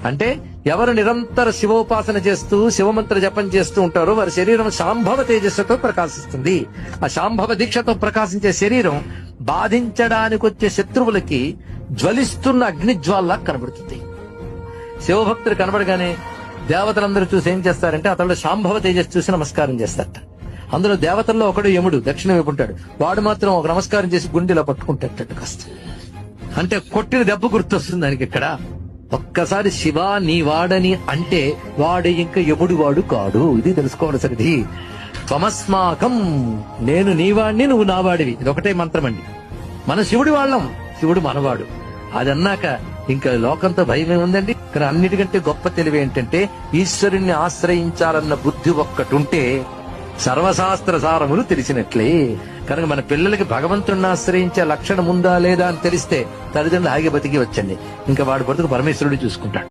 అంటే ఎవరు నిరంతర శివోపాసన చేస్తూ శివమంత్ర జపం చేస్తూ ఉంటారో వారి శరీరం శాంభవ తేజస్సుతో ప్రకాశిస్తుంది. ఆ శాంభవ దీక్షతో ప్రకాశించే శరీరం బాధించడానికి వచ్చే శత్రువులకి జ్వలిస్తున్న అగ్నిజ్వాల్లా కనబడుతుంది. శివభక్తుడు కనబడగానే దేవతలందరూ చూసి ఏం చేస్తారంటే అతడు శాంభవ తేజస్సు చూసి నమస్కారం చేస్తారట. అందులో దేవతల్లో ఒకడు యముడు దక్షిణ వైపు ఉంటాడు. వాడు మాత్రం ఒక నమస్కారం చేసి గుండెలో పట్టుకుంటాడు కాస్త. అంటే కొట్టిన దెబ్బ గుర్తొస్తుంది దానికి. ఇక్కడ ఒక్కసారి శివ నీ వాడని అంటే వాడు ఇంకా యముడు వాడు కాడు. ఇది తెలుసుకోవాల్సినది. త్వమస్మాకం, నేను నీవాడిని నువ్వు నావాడివి. ఇది ఒకటే మంత్రం అండి. మన శివుడి వాళ్ళం, శివుడు మనవాడు. అది అన్నాక ఇంకా లోకంతో భయం ఏముందండి. కానీ అన్నిటికంటే గొప్ప తెలివి ఏంటంటే ఈశ్వరుణ్ణి ఆశ్రయించాలన్న బుద్ధి ఒక్కటుంటే సర్వశాస్త్ర సారములు తెలిసినట్లే. కనుక మన పిల్లలకి భగవంతుడిని ఆశ్రయించే లక్షణం ఉందా లేదా అని తెలిస్తే తల్లిదండ్రులు హాయిగా బతికి వచ్చండి. ఇంకా వాడి బ్రతుకు పరమేశ్వరుడు చూసుకుంటాడు.